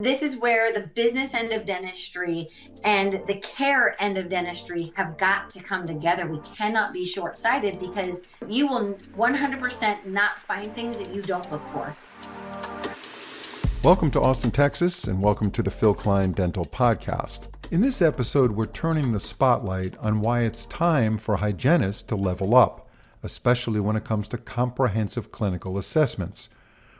This is where the business end of dentistry and the care end of dentistry have got to come together. We cannot be short-sighted because you will 100% not find things that you don't look for. Welcome to Austin, Texas, and welcome to the Phil Klein Dental Podcast. In this episode, we're turning the spotlight on why it's time for hygienists to level up, especially when it comes to comprehensive clinical assessments.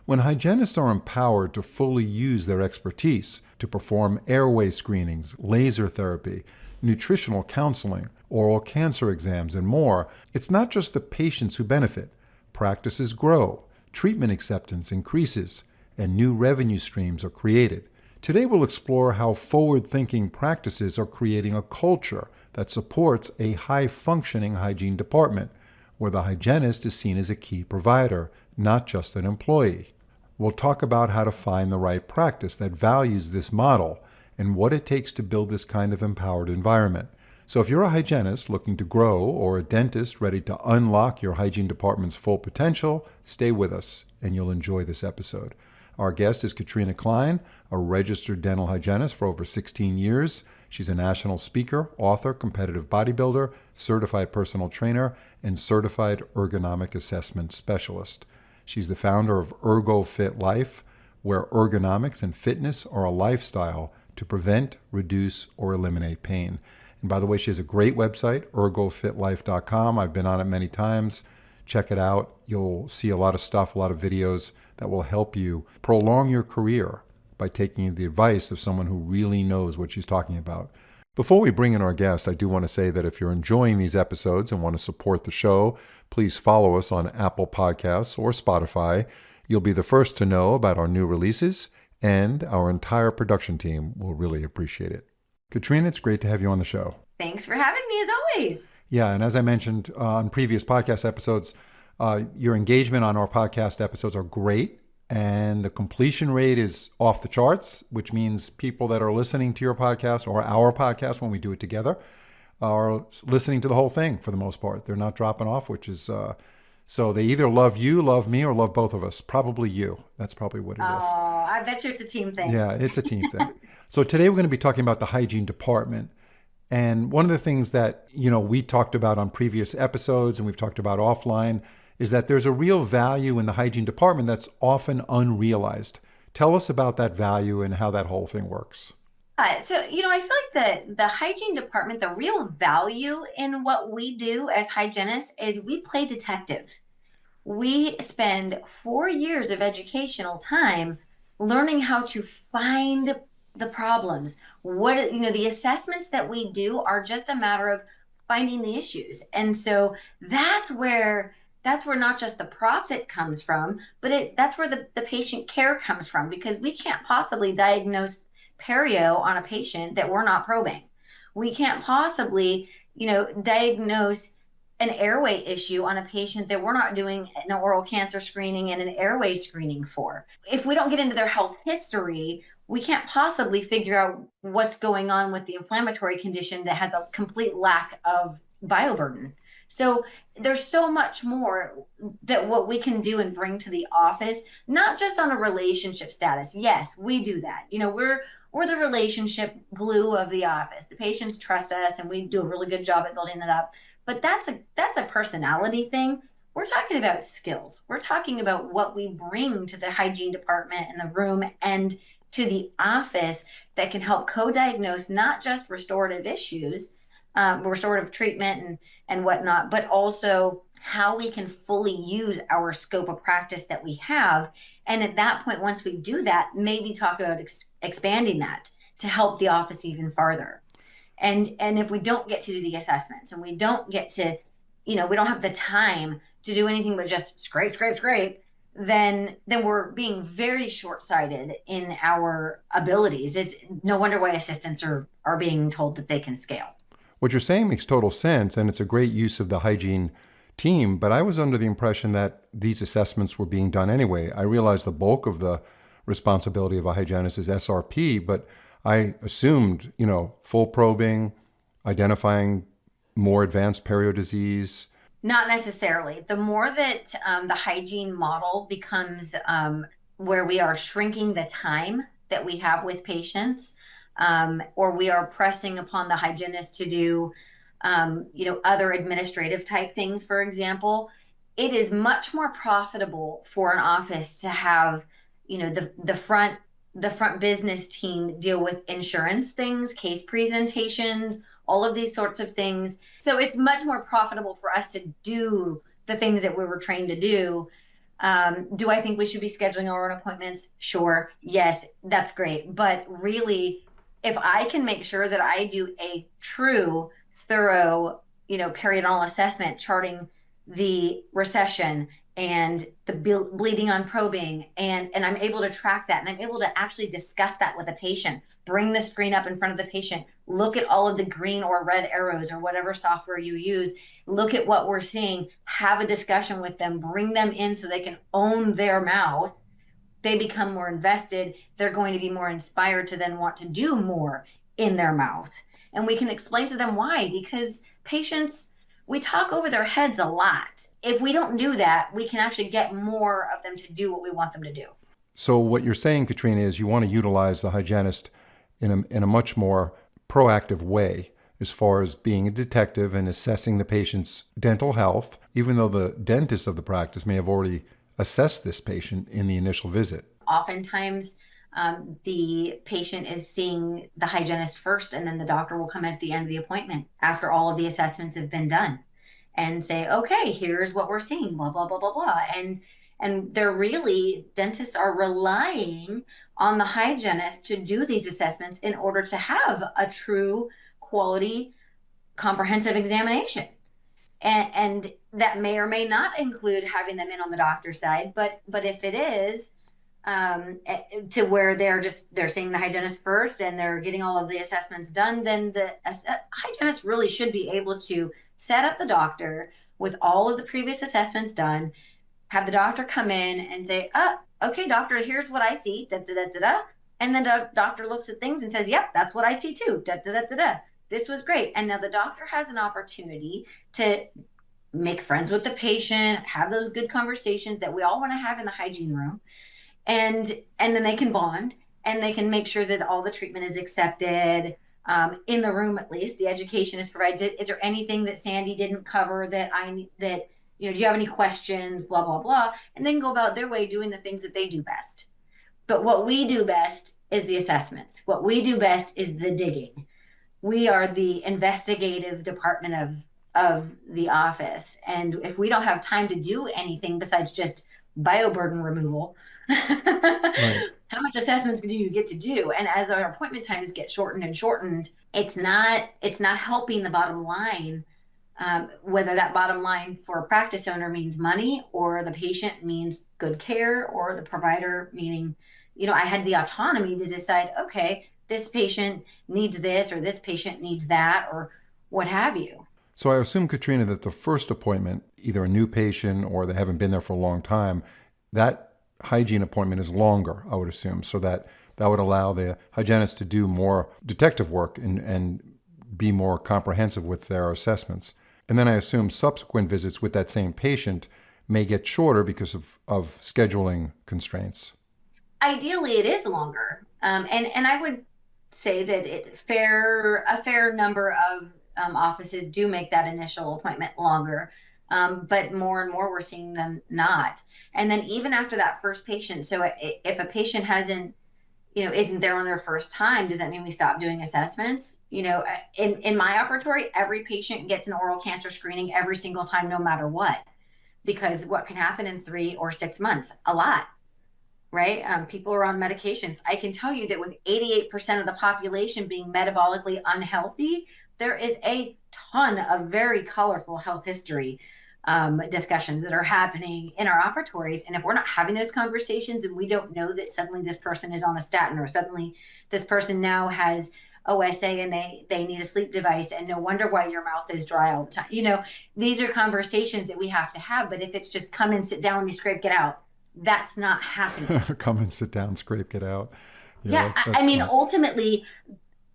When hygienists are empowered to fully use their expertise to perform airway screenings, laser therapy, nutritional counseling, oral cancer exams, and more, it's not just the patients who benefit. Practices grow, treatment acceptance increases, and new revenue streams are created. Today we'll explore how forward-thinking practices are creating a culture that supports a high-functioning hygiene department, where the hygienist is seen as a key provider, not just an employee. We'll talk about how to find the right practice that values this model and what it takes to build this kind of empowered environment. So if you're a hygienist looking to grow or a dentist ready to unlock your hygiene department's full potential, stay with us and you'll enjoy this episode. Our guest is Katrina Klein, a registered dental hygienist for over 16 years. She's a national speaker, author, competitive bodybuilder, certified personal trainer, and certified ergonomic assessment specialist. She's the founder of ErgoFitLife, where ergonomics and fitness are a lifestyle to prevent, reduce, or eliminate pain. And by the way, she has a great website, ergofitlife.com. I've been on it many times. Check it out. You'll see a lot of stuff, a lot of videos that will help you prolong your career by taking the advice of someone who really knows what she's talking about. Before we bring in our guest, I do want to say that if you're enjoying these episodes and want to support the show, please follow us on Apple Podcasts or Spotify. You'll be the first to know about our new releases, and our entire production team will really appreciate it. Katrina, it's great to have you on the show. Thanks for having me, as always. Yeah, and as I mentioned on previous podcast episodes, your engagement on our podcast episodes are great. And the completion rate is off the charts, which means people that are listening to your podcast or our podcast when we do it together are listening to the whole thing for the most part. They're not dropping off, which is, so they either love you, love me, or love both of us. Probably you. That's probably what it is. Oh, I bet you it's a team thing. Yeah, it's a team thing. So today we're going to be talking about the hygiene department. And one of the things that, we talked about on previous episodes and we've talked about offline is that there's a real value in the hygiene department that's often unrealized. Tell us about that value and how that whole thing works. I feel like the hygiene department, the real value in what we do as hygienists is we play detective. We spend 4 years of educational time learning how to find the problems. The assessments that we do are just a matter of finding the issues. And so that's where not just the profit comes from, but that's where the patient care comes from, because we can't possibly diagnose perio on a patient that we're not probing. We can't possibly, diagnose an airway issue on a patient that we're not doing an oral cancer screening and an airway screening for. If we don't get into their health history, we can't possibly figure out what's going on with the inflammatory condition that has a complete lack of bioburden. So there's so much more that what we can do and bring to the office, not just on a relationship status. Yes, we do that. We're the relationship glue of the office. The patients trust us and we do a really good job at building it up. But that's a personality thing. We're talking about skills. We're talking about what we bring to the hygiene department and the room and to the office that can help co-diagnose not just restorative issues, restorative treatment and whatnot, but also how we can fully use our scope of practice that we have. And at that point, once we do that, maybe talk about expanding that to help the office even farther. And if we don't get to do the assessments and we don't get to, we don't have the time to do anything but just scrape, then we're being very short-sighted in our abilities. It's no wonder why assistants are being told that they can scale. What you're saying makes total sense, and it's a great use of the hygiene team, but I was under the impression that these assessments were being done anyway. I realize the bulk of the responsibility of a hygienist is SRP, but I assumed, full probing, identifying more advanced perio disease. Not necessarily. The more that the hygiene model becomes where we are shrinking the time that we have with patients, or we are pressing upon the hygienist to do, other administrative type things, for example, it is much more profitable for an office to have, the front business team deal with insurance things, case presentations, all of these sorts of things. So it's much more profitable for us to do the things that we were trained to do. Do I think we should be scheduling our own appointments? Sure. Yes, that's great. But really, if I can make sure that I do a true, thorough, periodontal assessment, charting the recession and the bleeding on probing, and I'm able to track that, and I'm able to actually discuss that with a patient, bring the screen up in front of the patient, look at all of the green or red arrows or whatever software you use, look at what we're seeing, have a discussion with them, bring them in so they can own their mouth. They become more invested. They're going to be more inspired to then want to do more in their mouth. And we can explain to them why, because patients, we talk over their heads a lot. If we don't do that, we can actually get more of them to do what we want them to do. So what you're saying, Katrina, is you want to utilize the hygienist in a much more proactive way as far as being a detective and assessing the patient's dental health, even though the dentist of the practice may have already assessed this patient in the initial visit. Oftentimes, the patient is seeing the hygienist first, and then the doctor will come in at the end of the appointment after all of the assessments have been done and say, okay, here's what we're seeing, blah, blah, blah, blah, blah. And dentists are relying on the hygienist to do these assessments in order to have a true quality comprehensive examination. And that may or may not include having them in on the doctor's side, but if it is, to where they're seeing the hygienist first and they're getting all of the assessments done, then the hygienist really should be able to set up the doctor with all of the previous assessments done, have the doctor come in and say, okay, doctor, here's what I see, da, da, da, da, da. And then the doctor looks at things and says, yep, that's what I see too, da, da, da, da, da. This was great. And now the doctor has an opportunity to make friends with the patient, have those good conversations that we all want to have in the hygiene room. And then they can bond, and they can make sure that all the treatment is accepted, in the room. At least the education is provided. Is there anything that Sandy didn't cover that do you have any questions, blah, blah, blah. And they can go about their way doing the things that they do best. But what we do best is the assessments. What we do best is the digging. We are the investigative department of the office. And if we don't have time to do anything besides just bioburden removal, right, how much assessments do you get to do? And as our appointment times get shortened and shortened, it's not helping the bottom line. Whether that bottom line for a practice owner means money, or the patient means good care, or the provider meaning, I had the autonomy to decide, okay, this patient needs this, or this patient needs that, or what have you. So I assume, Katrina, that the first appointment, either a new patient or they haven't been there for a long time, that hygiene appointment is longer, I would assume, so that would allow the hygienist to do more detective work and be more comprehensive with their assessments. And then I assume subsequent visits with that same patient may get shorter because of scheduling constraints. Ideally, it is longer. And I would say that a fair number of offices do make that initial appointment longer. But more and more we're seeing them not. And then even after that first patient, so if a patient isn't there on their first time, does that mean we stop doing assessments? In my operatory, every patient gets an oral cancer screening every single time, no matter what, because what can happen in 3 or 6 months? A lot, right? People are on medications. I can tell you that with 88% of the population being metabolically unhealthy, there is a ton of very colorful health history discussions that are happening in our operatories. And if we're not having those conversations, and we don't know that suddenly this person is on a statin, or suddenly this person now has OSA and they need a sleep device, and no wonder why your mouth is dry all the time. These are conversations that we have to have. But if it's just come and sit down, let me scrape, get out, that's not happening. Come and sit down, scrape, get out. Yeah, I mean, ultimately,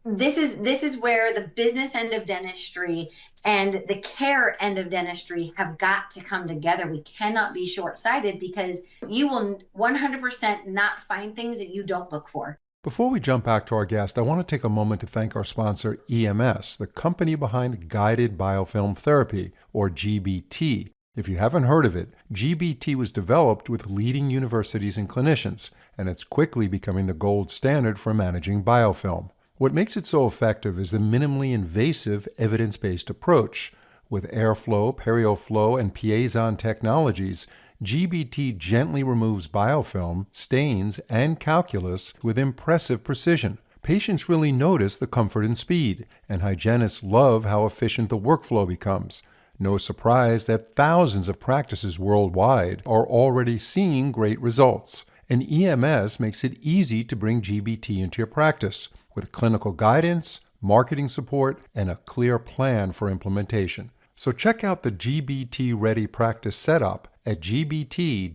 this is where the business end of dentistry and the care end of dentistry have got to come together. We cannot be short-sighted, because you will 100% not find things that you don't look for. Before we jump back to our guest, I want to take a moment to thank our sponsor, EMS, the company behind Guided Biofilm Therapy, or GBT. If you haven't heard of it, GBT was developed with leading universities and clinicians, and it's quickly becoming the gold standard for managing biofilm. What makes it so effective is the minimally invasive, evidence-based approach. With airflow, perio-flow, and Piezon technologies, GBT gently removes biofilm, stains, and calculus with impressive precision. Patients really notice the comfort and speed, and hygienists love how efficient the workflow becomes. No surprise that thousands of practices worldwide are already seeing great results. And EMS makes it easy to bring GBT into your practice with clinical guidance, marketing support, and a clear plan for implementation. So check out the GBT Ready Practice Setup at gbt-shop.us.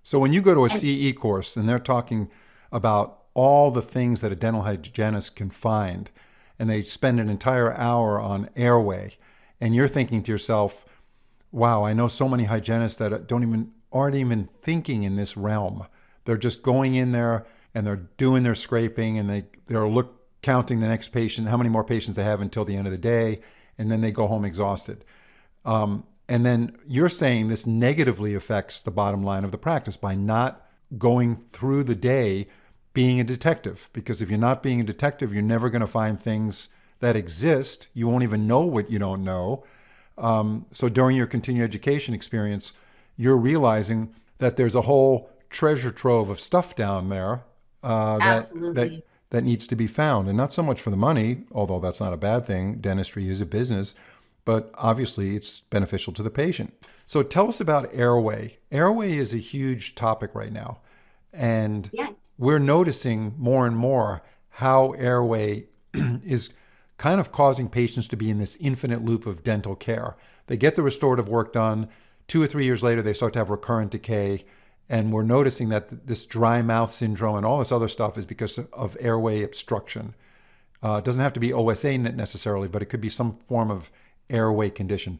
So when you go to a CE course and they're talking about all the things that a dental hygienist can find, and they spend an entire hour on airway, and you're thinking to yourself, wow, I know so many hygienists that aren't even thinking in this realm. They're just going in there and they're doing their scraping, and they're counting the next patient, how many more patients they have until the end of the day, and then they go home exhausted. And then you're saying this negatively affects the bottom line of the practice by not going through the day being a detective. Because if you're not being a detective, you're never going to find things that exist. You won't even know what you don't know. So during your continuing education experience, you're realizing that there's a whole treasure trove of stuff down there Absolutely. that needs to be found. And not so much for the money, although that's not a bad thing. Dentistry is a business, but obviously it's beneficial to the patient. So tell us about airway. Airway is a huge topic right now. And Yes. we're noticing more and more how airway is kind of causing patients to be in this infinite loop of dental care. They get the restorative work done. 2 or 3 years later, they start to have recurrent decay. And we're noticing that this dry mouth syndrome and all this other stuff is because of airway obstruction. It doesn't have to be OSA necessarily, but it could be some form of airway condition.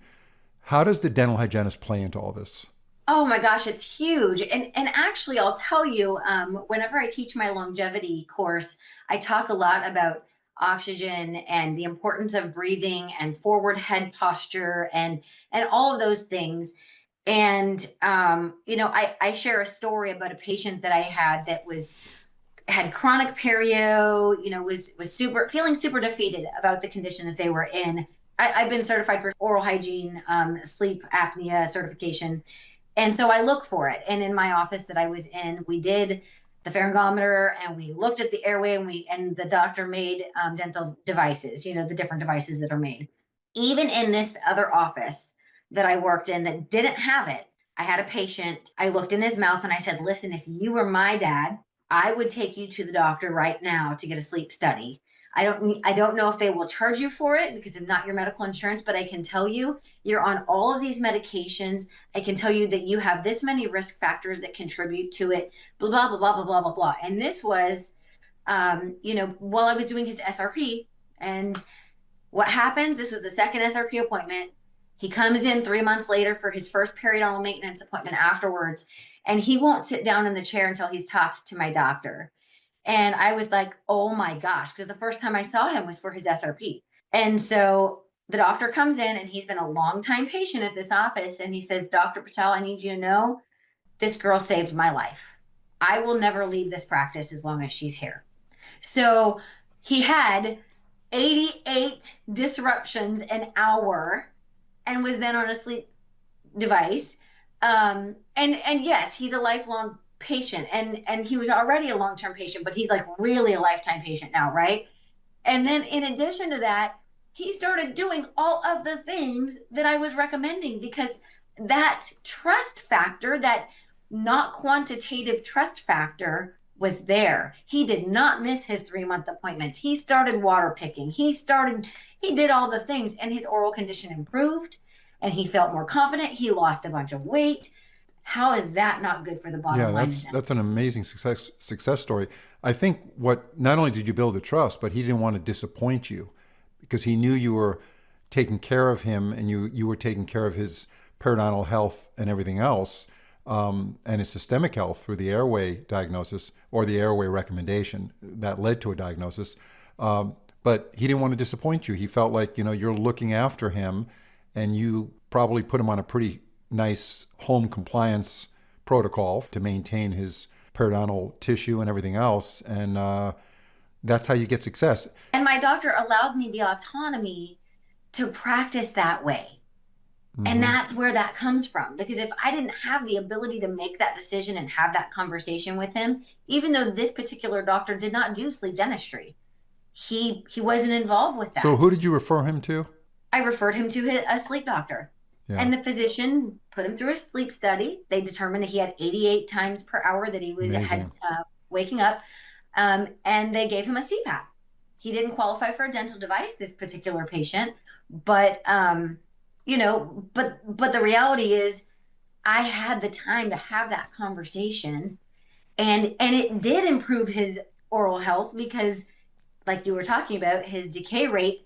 How does the dental hygienist play into all this? Oh my gosh, it's huge. And actually, I'll tell you, whenever I teach my longevity course, I talk a lot about oxygen and the importance of breathing and forward head posture and all of those things. And I share a story about a patient that I had that had chronic perio, was feeling super defeated about the condition that they were in. I've been certified for oral hygiene, sleep apnea certification. And so I look for it. And in my office that I was in, we did the pharyngometer and we looked at the airway, and the doctor made dental devices, the different devices that are made. Even in this other office that I worked in that didn't have it, I had a patient. I looked in his mouth and I said, listen, if you were my dad, I would take you to the doctor right now to get a sleep study. I don't know if they will charge you for it because of not your medical insurance, but I can tell you you're on all of these medications. I can tell you that you have this many risk factors that contribute to it, blah, blah, blah, blah, blah, blah, blah, blah. And this was, while I was doing his SRP. And what happens, this was the second SRP appointment. He comes in 3 months later for his first periodontal maintenance appointment afterwards, and he won't sit down in the chair until he's talked to my doctor. And I was like, oh my gosh, because the first time I saw him was for his SRP. And so the doctor comes in, and he's been a long time patient at this office. And he says, Dr. Patel, I need you to know this girl saved my life. I will never leave this practice as long as she's here. So he had 88 disruptions an hour and was then on a sleep device. And yes, he's a lifelong patient, and he was already a long-term patient, but he's like really a lifetime patient now, right? And then in addition to that, he started doing all of the things that I was recommending, because that trust factor, that not quantitative trust factor, was there. He did not miss his 3-month appointments. He started water picking. He did all the things, and his oral condition improved, and he felt more confident. He lost a bunch of weight. How is that not good for the bottom line? That's an amazing success story. I think not only did you build the trust, but he didn't want to disappoint you, because he knew you were taking care of him, and you were taking care of his periodontal health and everything else. and his systemic health through the airway diagnosis or the airway recommendation that led to a diagnosis. But he didn't want to disappoint you. He felt like, you're looking after him, and you probably put him on a pretty nice home compliance protocol to maintain his periodontal tissue and everything else. And that's how you get success. And my doctor allowed me the autonomy to practice that way. And that's where that comes from. Because if I didn't have the ability to make that decision and have that conversation with him, even though this particular doctor did not do sleep dentistry, he wasn't involved with that. So who did you refer him to? I referred him to a sleep doctor. Yeah. And the physician put him through a sleep study. They determined that he had 88 times per hour that he was waking up. And they gave him a CPAP. He didn't qualify for a dental device, this particular patient, but but the reality is I had the time to have that conversation, and it did improve his oral health because, like you were talking about, his decay rate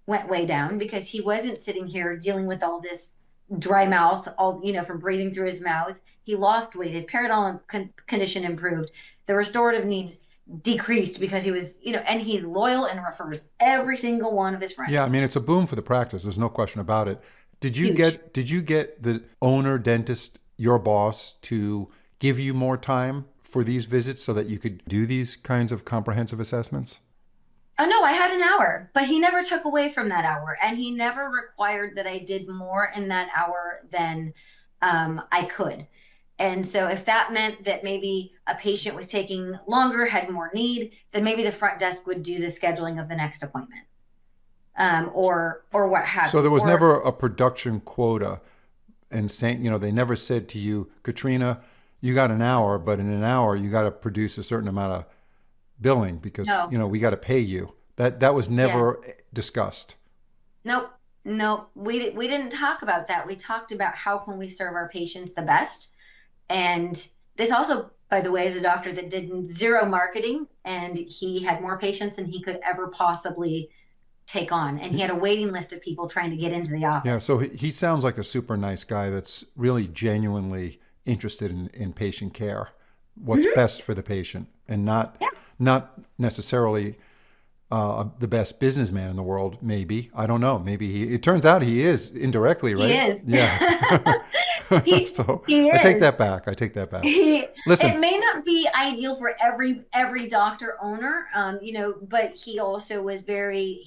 went way down because he wasn't sitting here dealing with all this dry mouth, from breathing through his mouth. He lost weight. His periodontal condition improved. The restorative needs decreased because he was, and he's loyal and refers every single one of his friends. Yeah, I mean, it's a boom for the practice. There's no question about it. Did you get the owner dentist, your boss, to give you more time for these visits so that you could do these kinds of comprehensive assessments? Oh, no, I had an hour, but he never took away from that hour. And he never required that I did more in that hour than I could. And so if that meant that maybe a patient was taking longer, had more need, then maybe the front desk would do the scheduling of the next appointment, or what have you. So there was never a production quota, and saying, they never said to you, Katrina, you got an hour, but in an hour you got to produce a certain amount of billing because, we got to pay you. That was never discussed. Nope. We didn't talk about that. We talked about how can we serve our patients the best. And this also, by the way, is a doctor that did zero marketing, and he had more patients than he could ever possibly take on. And he had a waiting list of people trying to get into the office. Yeah, so he sounds like a super nice guy that's really genuinely interested in patient care, what's best for the patient, and not necessarily the best businessman in the world, maybe. I don't know. Maybe it turns out he is indirectly, right? He is. Yeah. So he I take is. that back. Listen, it may not be ideal for every doctor owner, but he also was very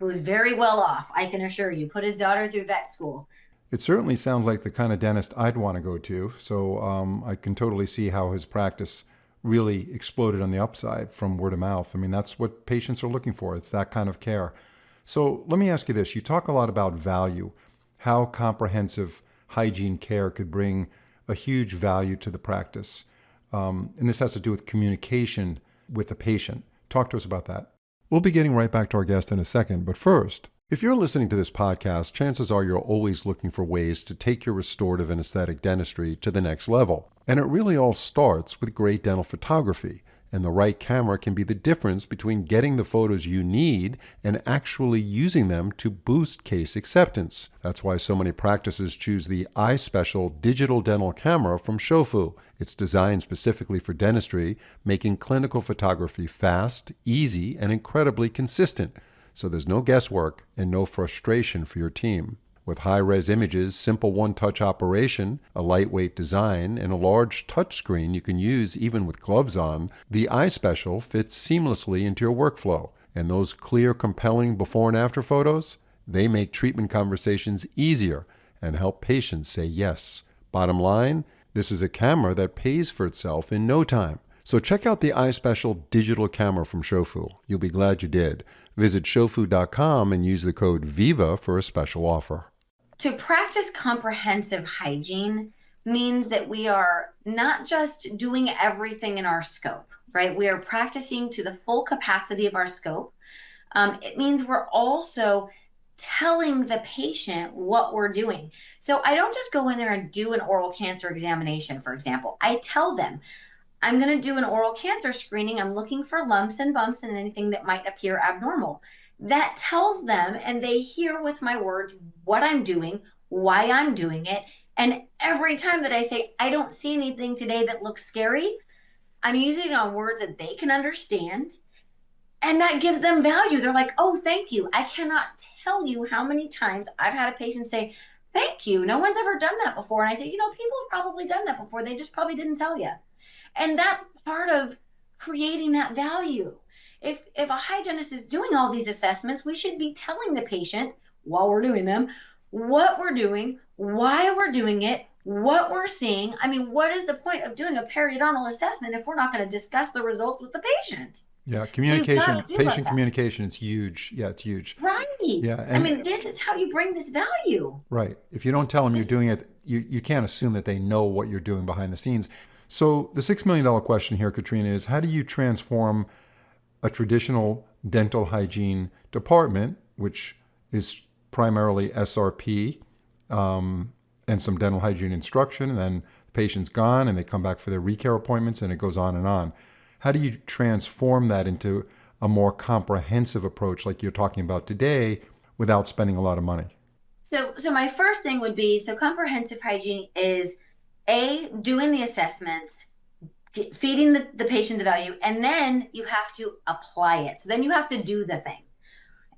well off. I can assure you. Put his daughter through vet school. It certainly sounds like the kind of dentist I'd want to go to. So I can totally see how his practice really exploded on the upside from word of mouth. I mean, that's what patients are looking for. It's that kind of care. So let me ask you this. You talk a lot about value, how comprehensive hygiene care could bring a huge value to the practice. And this has to do with communication with the patient. Talk to us about that. We'll be getting right back to our guest in a second, but first, if you're listening to this podcast, chances are you're always looking for ways to take your restorative and aesthetic dentistry to the next level. And it really all starts with great dental photography. And the right camera can be the difference between getting the photos you need and actually using them to boost case acceptance. That's why so many practices choose the iSpecial digital dental camera from Shofu. It's designed specifically for dentistry, making clinical photography fast, easy, and incredibly consistent. So there's no guesswork and no frustration for your team. With high-res images, simple one-touch operation, a lightweight design, and a large touchscreen you can use even with gloves on, the iSpecial fits seamlessly into your workflow. And those clear, compelling before and after photos, they make treatment conversations easier and help patients say yes. Bottom line, this is a camera that pays for itself in no time. So check out the iSpecial digital camera from Shofu. You'll be glad you did. Visit shofu.com and use the code VIVA for a special offer. To practice comprehensive hygiene means that we are not just doing everything in our scope, right? We are practicing to the full capacity of our scope. It means we're also telling the patient what we're doing. So I don't just go in there and do an oral cancer examination, for example. I tell them, I'm going to do an oral cancer screening. I'm looking for lumps and bumps and anything that might appear abnormal. That tells them, and they hear with my words what I'm doing, why I'm doing it, And every time that I say, I don't see anything today that looks scary, I'm using it on words that they can understand. And that gives them value. They're like, oh, thank you. I cannot tell you how many times I've had a patient say, thank you. No one's ever done that before. And I say, people have probably done that before. They just probably didn't tell you. And that's part of creating that value. If a hygienist is doing all these assessments, we should be telling the patient while we're doing them what we're doing, why we're doing it, what we're seeing. I mean, what is the point of doing a periodontal assessment if we're not going to discuss the results with the patient? Yeah, We've got communication, to do patient that. communication is huge. Yeah, it's huge. Right. Yeah, I and mean, this is how you bring this value. right. If you don't tell them you're This, doing it, you can't assume that they know what you're doing behind the scenes. So the $6 million question here, Katrina, is how do you transform a traditional dental hygiene department, which is primarily SRP, and some dental hygiene instruction, and then the patient's gone and they come back for their recare appointments and it goes on and on. How do you transform that into a more comprehensive approach like you're talking about today without spending a lot of money? so my first thing would be, so comprehensive hygiene is doing the assessments, feeding the patient the value, and then you have to apply it. So then you have to do the thing.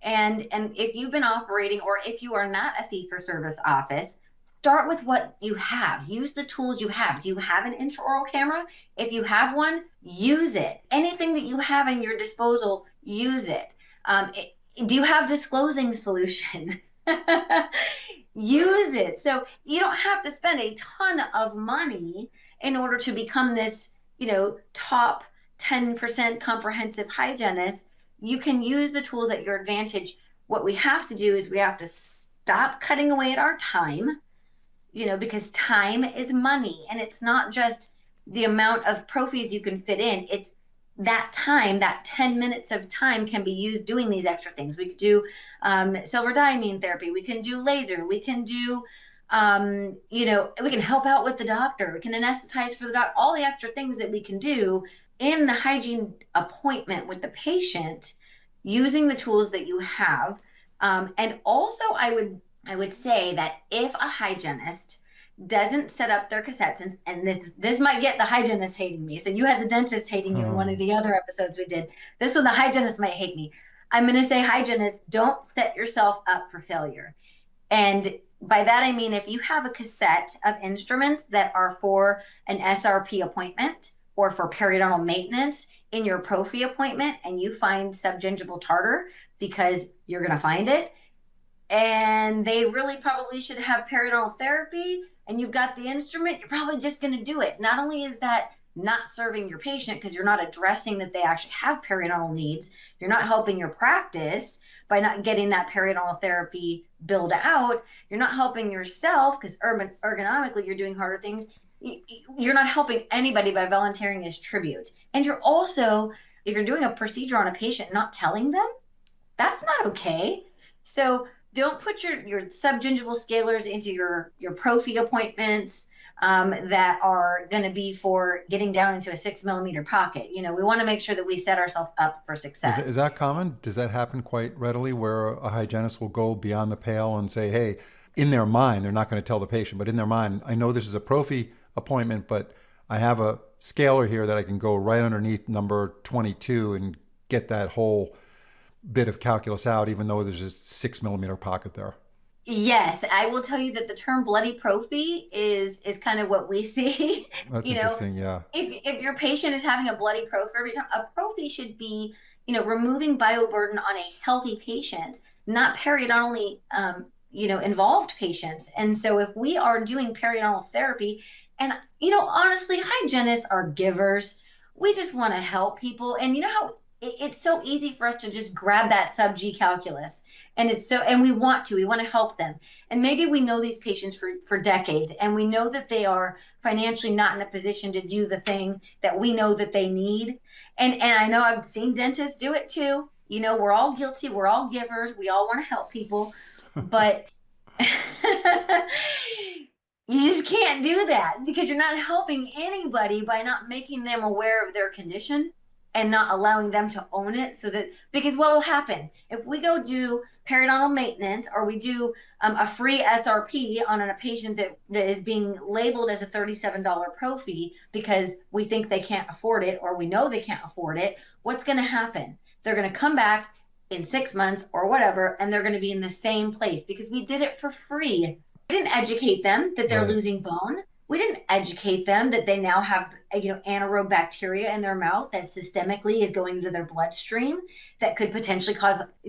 And if you've been operating, or if you are not a fee for service office, start with what you have. Use the tools you have. Do you have an intraoral camera? If you have one, use it. Anything that you have in your disposal, use it. Do you have disclosing solution? Use it. So you don't have to spend a ton of money in order to become this, top 10% comprehensive hygienist. You can use the tools at your advantage. What we have to do is we have to stop cutting away at our time, because time is money, and it's not just the amount of profis you can fit in. It's that time, that 10 minutes of time can be used doing these extra things. We could do silver diamine therapy. We can do laser. We can do, we can help out with the doctor. We can anesthetize for the doctor, all the extra things that we can do in the hygiene appointment with the patient using the tools that you have. And also I would say that if a hygienist doesn't set up their cassettes, and this might get the hygienist hating me. So you had the dentist hating you in one of Hmm. the other episodes we did. This one, the hygienist might hate me. I'm going to say, hygienist, don't set yourself up for failure. And by that, I mean, if you have a cassette of instruments that are for an SRP appointment or for periodontal maintenance in your prophy appointment, and you find subgingival tartar because you're going to find it, and they really probably should have periodontal therapy, and you've got the instrument, you're probably just going to do it. Not only is that not serving your patient because you're not addressing that they actually have periodontal needs, you're not helping your practice by not getting that periodontal therapy billed out, you're not helping yourself because ergonomically you're doing harder things. You're not helping anybody by volunteering as tribute. And you're also, if you're doing a procedure on a patient, not telling them, that's not okay. So don't put your subgingival scalers into your prophy appointments that are going to be for getting down into a 6 millimeter pocket. We want to make sure that we set ourselves up for success. Is that common? Does that happen quite readily where a hygienist will go beyond the pale and say, hey, in their mind, they're not going to tell the patient, but in their mind, I know this is a prophy appointment, but I have a scaler here that I can go right underneath number 22 and get that whole bit of calculus out, even though there's a 6 millimeter pocket there. Yes, I will tell you that the term bloody prophy is kind of what we see. That's you know, interesting. Yeah. if your patient is having a bloody prophy every time, a prophy should be, removing bioburden on a healthy patient, not periodontally, involved patients. And so if we are doing periodontal therapy, and, honestly, hygienists are givers. We just want to help people. And you know how it's so easy for us to just grab that sub G calculus. And we want to help them. And maybe we know these patients for decades, and we know that they are financially not in a position to do the thing that we know that they need. And I know I've seen dentists do it too. We're all guilty. We're all givers. We all want to help people, but you just can't do that because you're not helping anybody by not making them aware of their condition and not allowing them to own it. So that, because what will happen if we go do periodontal maintenance, or we do a free SRP on a patient that is being labeled as a $37 pro fee because we think they can't afford it, or we know they can't afford it, what's going to happen? They're going to come back in 6 months or whatever, and they're going to be in the same place because we did it for free. We didn't educate them that they're Right. losing bone. We didn't educate them that they now have, anaerobe bacteria in their mouth that systemically is going into their bloodstream that could potentially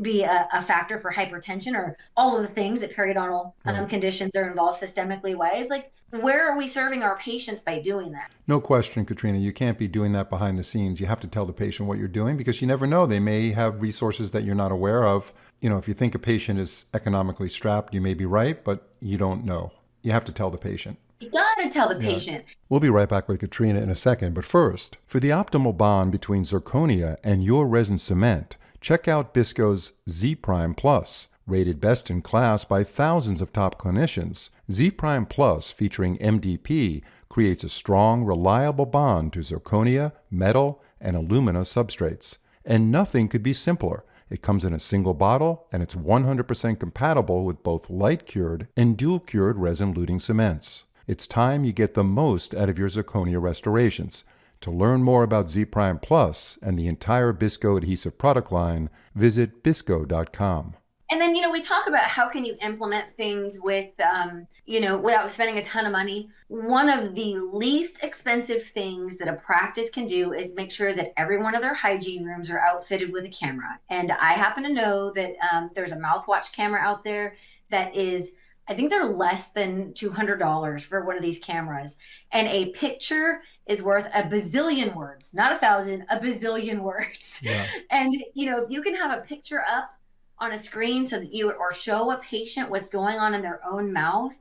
be a factor for hypertension, or all of the things that periodontal Right. conditions are involved systemically wise. Like, where are we serving our patients by doing that? No question, Katrina, you can't be doing that behind the scenes. You have to tell the patient what you're doing because you never know. They may have resources that you're not aware of. If you think a patient is economically strapped, you may be right, but you don't know. You have to tell the patient. You gotta tell the Yeah. patient. We'll be right back with Katrina in a second, but first, for the optimal bond between zirconia and your resin cement, check out Bisco's Z Prime Plus. Rated best in class by thousands of top clinicians, Z Prime Plus featuring MDP creates a strong, reliable bond to zirconia, metal, and alumina substrates. And nothing could be simpler. It comes in a single bottle, and it's 100% compatible with both light-cured and dual-cured resin-luting cements. It's time you get the most out of your zirconia restorations. To learn more about Z Prime Plus and the entire Bisco adhesive product line, visit bisco.com. And then, we talk about how can you implement things without spending a ton of money. One of the least expensive things that a practice can do is make sure that every one of their hygiene rooms are outfitted with a camera. And I happen to know that there's a mouthwash camera out there that is, I think they're less than $200 for one of these cameras. And a picture is worth a bazillion words, not 1,000, a bazillion words. Yeah. And, if you can have a picture up on a screen so that or show a patient what's going on in their own mouth,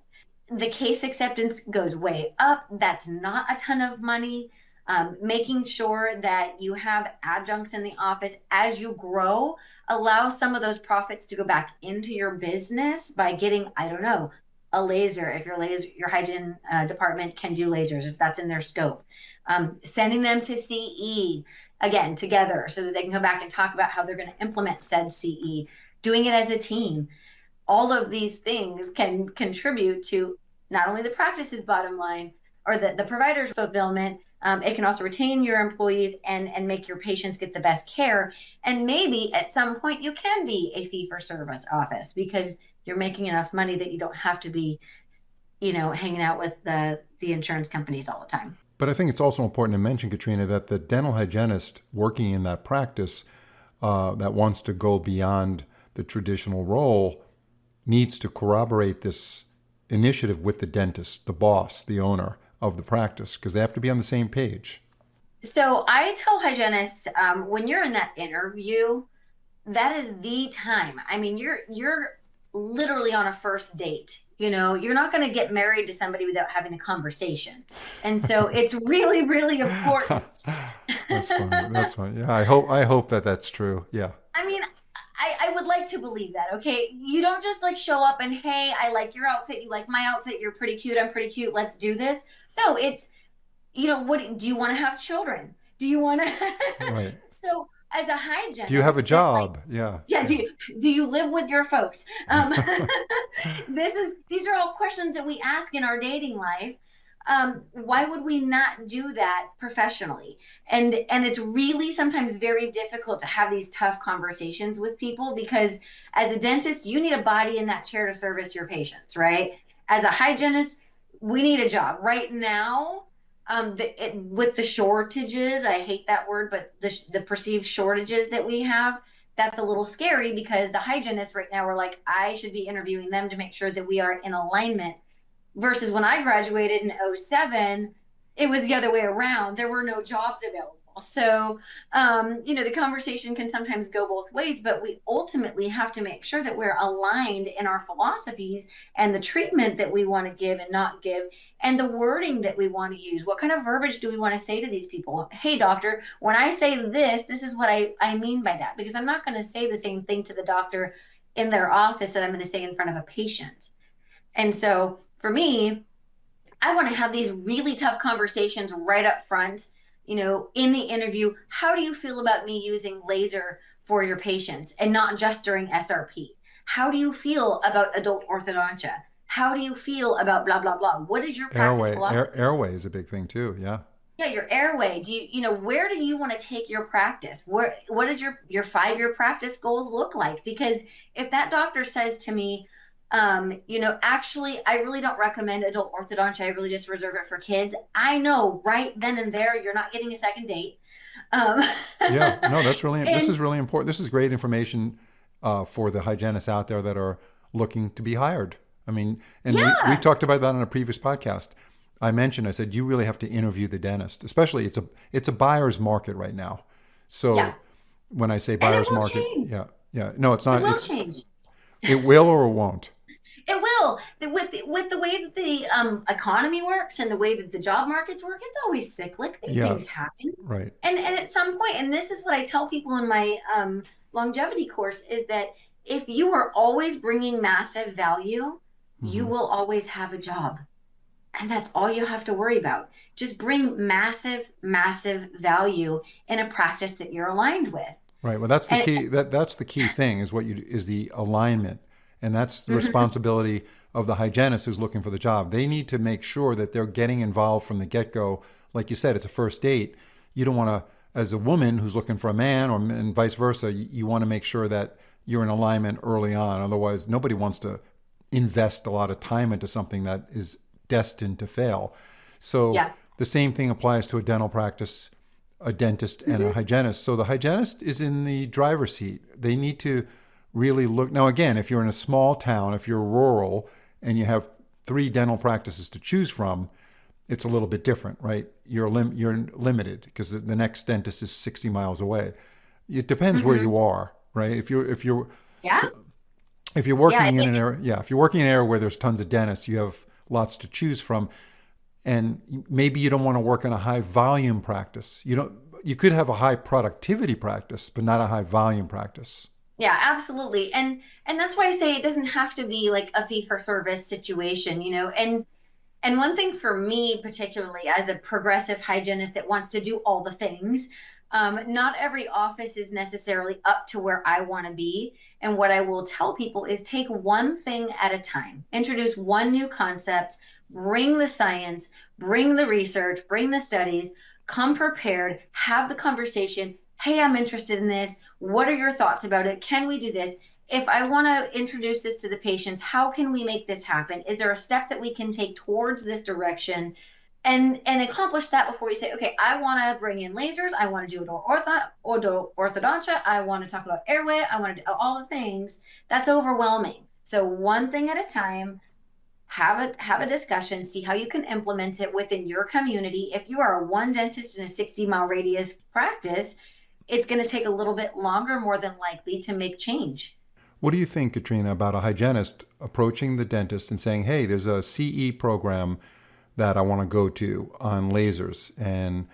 the case acceptance goes way up. That's not a ton of money. Making sure that you have adjuncts in the office as you grow, allow some of those profits to go back into your business by getting, I don't know, a laser if your hygiene department can do lasers, if that's in their scope. Sending them to CE again together so that they can come back and talk about how they're going to implement said CE. Doing it as a team. All of these things can contribute to not only the practice's bottom line or the provider's fulfillment. It can also retain your employees and make your patients get the best care. And maybe at some point you can be a fee-for-service office because you're making enough money that you don't have to be, hanging out with the insurance companies all the time. But I think it's also important to mention, Katrina, that the dental hygienist working in that practice that wants to go beyond the traditional role needs to corroborate this initiative with the dentist, the boss, the owner of the practice, because they have to be on the same page. So I tell hygienists, when you're in that interview, that is the time. I mean, you're literally on a first date. You're not going to get married to somebody without having a conversation. And so it's really, really important. That's funny. That's funny. Yeah, I hope that that's true. Yeah. I mean, I would like to believe that. Okay. You don't just like show up and, hey, I like your outfit. You like my outfit. You're pretty cute. I'm pretty cute. Let's do this. No, it's, what do you want to have children? Do you want to? Right. So as a hygienist, Do you have a like, job? Yeah. yeah, Yeah. do you live with your folks? These are all questions that we ask in our dating life. Why would we not do that professionally? And it's really sometimes very difficult to have these tough conversations with people because as a dentist, you need a body in that chair to service your patients, right? As a hygienist, we need a job right now. With the shortages, I hate that word, but the perceived shortages that we have, that's a little scary because the hygienists right now are like, I should be interviewing them to make sure that we are in alignment. Versus when I graduated in '07, it was the other way around. There were no jobs available. So, the conversation can sometimes go both ways, but we ultimately have to make sure that we're aligned in our philosophies and the treatment that we want to give and not give, and the wording that we want to use. What kind of verbiage do we want to say to these people? Hey, doctor, when I say this is what I mean by that, because I'm not going to say the same thing to the doctor in their office that I'm going to say in front of a patient. And so for me, I want to have these really tough conversations right up front, in the interview, how do you feel about me using laser for your patients and not just during SRP? How do you feel about adult orthodontia? How do you feel about blah, blah, blah? What is your practice philosophy? Airway is a big thing too. Yeah. Yeah, your airway. Where do you want to take your practice? What does your 5-year practice goals look like? Because if that doctor says to me, actually, I really don't recommend adult orthodontia. I really just reserve it for kids. I know right then and there, you're not getting a second date. Um, Yeah, no, this is and really important. This is great information for the hygienists out there that are looking to be hired. I mean, and we yeah, talked about that on a previous podcast. I said, you really have to interview the dentist, especially it's a buyer's market right now. yeah, So when I say and it buyer's will market, change. yeah, yeah, no, it's It not. will change. It will or it won't. It will. With the way that the economy works and the way that the job markets work, it's always cyclic. These Yeah, things happen. right. And at some point, and this is what I tell people in my longevity course, is that if you are always bringing massive value, you Hmm. will always have a job. And that's all you have to worry about. Just bring massive, massive value in a practice that you're aligned with. Right. Well, that's the And key. That's the key thing is the alignment, and that's the mhm, responsibility of the hygienist who's looking for the job. They need to make sure that they're getting involved from the get go. Like you said, it's a first date. You don't want to, as a woman who's looking for a man, or and vice versa. You want to make sure that you're in alignment early on. Otherwise, nobody wants to invest a lot of time into something that is destined to fail. So yeah. the same thing applies to a dental practice, a dentist, and a Mhm, hygienist. So the hygienist is in the driver's seat. They need to really look. Now, again, if you're in a small town, if you're rural, and you have 3 dental practices to choose from, it's a little bit different, right? You're limited because the next dentist is 60 miles away. It depends where mhm. you are, right? If you're Yeah. so if you're Yeah. working in an area, yeah, if you're working in an area where there's tons of dentists, you have lots to choose from, and maybe you don't want to work in a high volume practice. You could have a high productivity practice, but not a high volume practice. Yeah, absolutely. And that's why I say it doesn't have to be like a fee for service situation. And one thing for me, particularly as a progressive hygienist that wants to do all the things, not every office is necessarily up to where I want to be. And what I will tell people is take one thing at a time, introduce one new concept, bring the science, bring the research, bring the studies, come prepared, have the conversation. Hey, I'm interested in this. What are your thoughts about it? Can we do this? If I want to introduce this to the patients, how can we make this happen? Is there a step that we can take towards this direction and accomplish that before you say, okay, I want to bring in lasers, I want to do orthodontia, I want to talk about airway, I want to do all the things. That's overwhelming. So one thing at a time, have a discussion, see how you can implement it within your community. If you are a one dentist in a 60-mile radius practice, it's going to take a little bit longer, more than likely, to make change. What do you think, Katrina, about a hygienist approaching the dentist and saying, hey, there's a CE program that I want to go to on lasers, and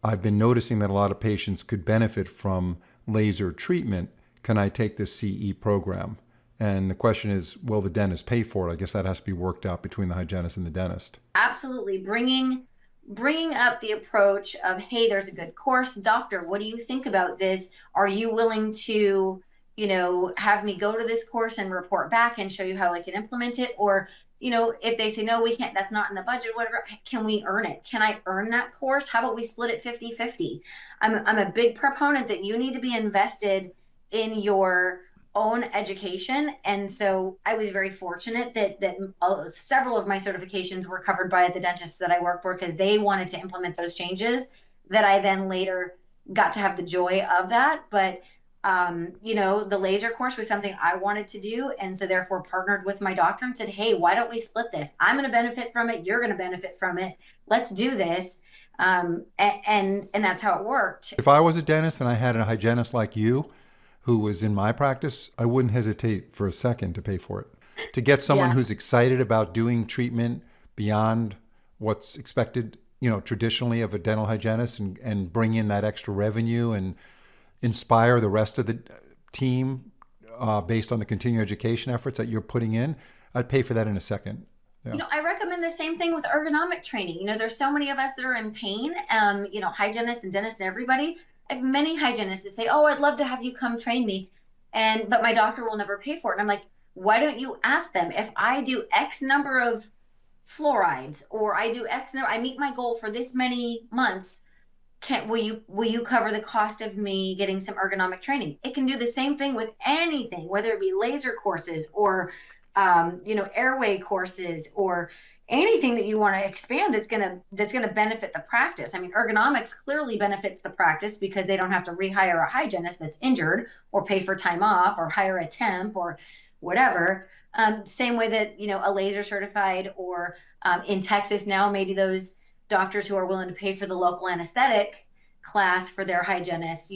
I've been noticing that a lot of patients could benefit from laser treatment. Can I take this CE program? And the question is, will the dentist pay for it? I guess that has to be worked out between the hygienist and the dentist. Absolutely. Bringing up the approach of, hey, there's a good course, doctor, what do you think about this? Are you willing to have me go to this course and report back and show you how I can implement it? Or if they say no, we can't, that's not in the budget, whatever, can we earn it? Can I earn that course? How about we split it 50-50? I'm a big proponent that you need to be invested in your own education. And so I was very fortunate that several of my certifications were covered by the dentists that I work for, because they wanted to implement those changes that I then later got to have the joy of that. But the laser course was something I wanted to do. And so therefore partnered with my doctor and said, hey, why don't we split this? I'm going to benefit from it. You're going to benefit from it. Let's do this. And that's how it worked. If I was a dentist and I had a hygienist like you who was in my practice, I wouldn't hesitate for a second to pay for it. To get someone Yeah. who's excited about doing treatment beyond what's expected, traditionally of a dental hygienist, and bring in that extra revenue and inspire the rest of the team based on the continuing education efforts that you're putting in, I'd pay for that in a second. Yeah. I recommend the same thing with ergonomic training. There's so many of us that are in pain, hygienists and dentists and everybody. I have many hygienists that say, "Oh, I'd love to have you come train me," but my doctor will never pay for it. And I'm like, why don't you ask them if I do X number of fluorides or I do X number, I meet my goal for this many months, can will you cover the cost of me getting some ergonomic training? It can do the same thing with anything, whether it be laser courses or airway courses or anything that you want to expand that's gonna benefit the practice. I mean, ergonomics clearly benefits the practice because they don't have to rehire a hygienist that's injured or pay for time off or hire a temp or whatever. Same way that a laser certified or in Texas now, maybe those doctors who are willing to pay for the local anesthetic class for their hygienists,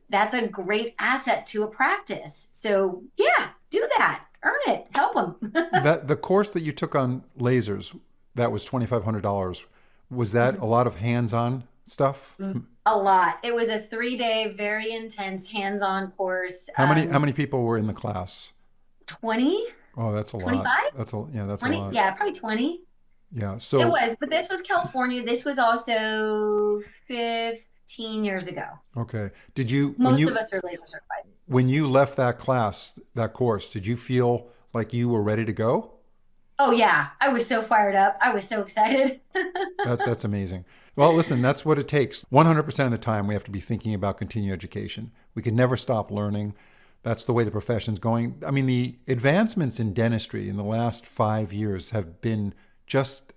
that's a great asset to a practice. So yeah, do that, earn it, help them. That the course that you took on lasers, that was $2,500. Was that a lot of hands-on stuff? A lot. It was a 3-day, very intense hands-on course. How many people were in the class? 20, Oh, that's a lot. 25, That's a 20. lot. Yeah, probably 20. Yeah. It So, was, but this was California. This was also 15 years ago. okay. Did you Most of us are laser certified. when you left that class, that course, did you feel like you were ready to go? Oh yeah, I was so fired up. I was so excited. That's amazing. Well, listen, that's what it takes. 100% of the time, we have to be thinking about continuing education. We can never stop learning. That's the way the profession's going. I mean, the advancements in dentistry in the last 5 years have been just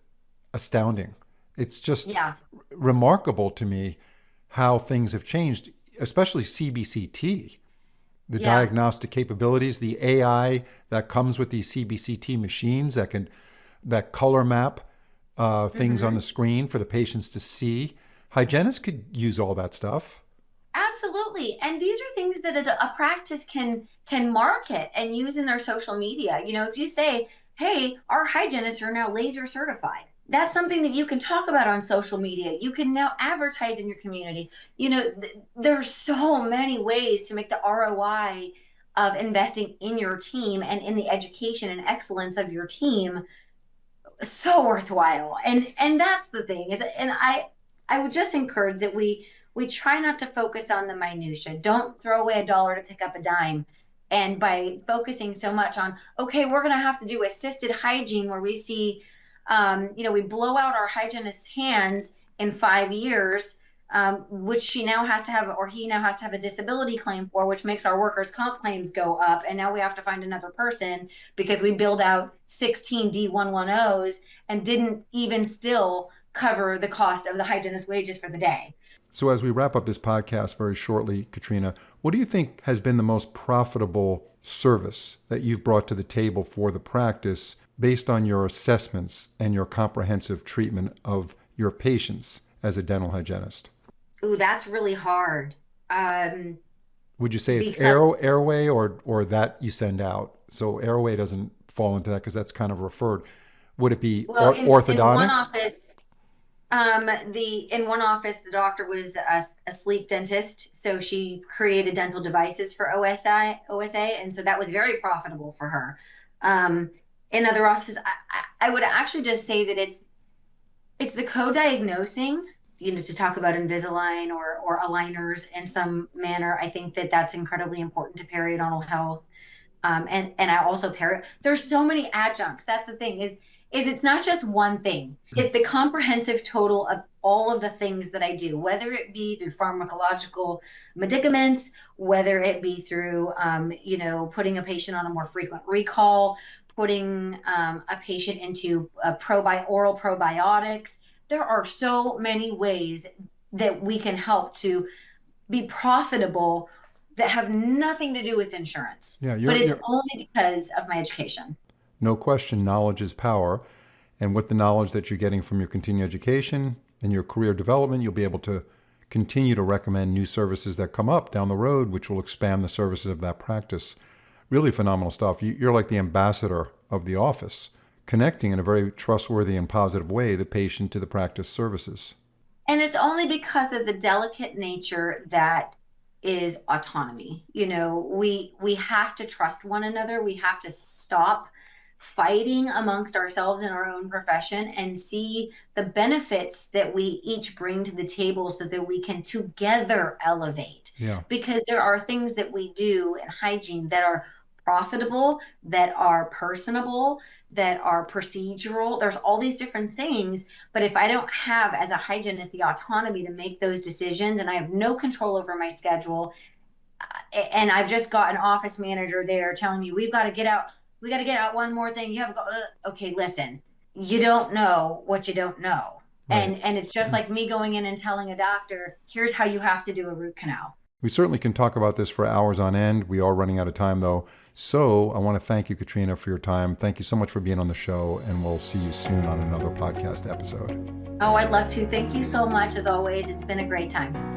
astounding. It's just Yeah, remarkable to me how things have changed, especially CBCT, the yeah. diagnostic capabilities, the AI that comes with these CBCT machines that color map things on Hmm. the screen for the patients to see. Hygienists could use all that stuff. Absolutely. And these are things that a practice can market and use in their social media. If you say, "Hey, our hygienists are now laser certified." That's something that you can talk about on social media. You can now advertise in your community. There's so many ways to make the ROI of investing in your team and in the education and excellence of your team so worthwhile. And that's the thing is, and I would just encourage that we try not to focus on the minutia. Don't throw away a dollar to pick up a dime. And by focusing so much on, okay, we're going to have to do assisted hygiene where we see we blow out our hygienist's hands in 5 years, which she now has to have, or he now has to have a disability claim for, which makes our workers' comp claims go up. And now we have to find another person because we billed out 16 D110s and didn't even still cover the cost of the hygienist wages for the day. So, as we wrap up this podcast very shortly, Katrina, what do you think has been the most profitable service that you've brought to the table for the practice based on your assessments and your comprehensive treatment of your patients as a dental hygienist? Ooh, that's really hard. Would you say it's Because airway or that you send out? So airway doesn't fall into that because that's kind of referred. Would it be well, in one orthodontics? office, the in one office, the doctor was a sleep dentist, so she created dental devices for OSA, and so that was very profitable for her. In other offices, I would actually just say that it's the co-diagnosing, to talk about Invisalign or aligners in some manner. I think that that's incredibly important to periodontal health. And I also there's so many adjuncts. That's the thing is it's not just one thing. It's the comprehensive total of all of the things that I do, whether it be through pharmacological medicaments, whether it be through putting a patient on a more frequent recall, putting a patient into oral probiotics. There are so many ways that we can help to be profitable that have nothing to do with insurance, Yeah, but it's you're only because of my education. no question, knowledge is power. And with the knowledge that you're getting from your continuing education and your career development, you'll be able to continue to recommend new services that come up down the road, which will expand the services of that practice. Really phenomenal stuff. You're like the ambassador of the office, connecting in a very trustworthy and positive way the patient to the practice services. And it's only because of the delicate nature that is autonomy. We have to trust one another. We have to stop fighting amongst ourselves in our own profession and see the benefits that we each bring to the table so that we can together elevate. Yeah. Because there are things that we do in hygiene that are profitable, that are personable, that are procedural. There's all these different things. But if I don't have, as a hygienist, the autonomy to make those decisions and I have no control over my schedule, and I've just got an office manager there telling me we got to get out one more thing. You have got, okay, listen, you don't know what you don't know. Right. And it's just like me going in and telling a doctor, here's how you have to do a root canal. We certainly can talk about this for hours on end. We are running out of time, though. So I want to thank you, Katrina, for your time. Thank you so much for being on the show, and we'll see you soon on another podcast episode. Oh, I'd love to. Thank you so much, as always. It's been a great time.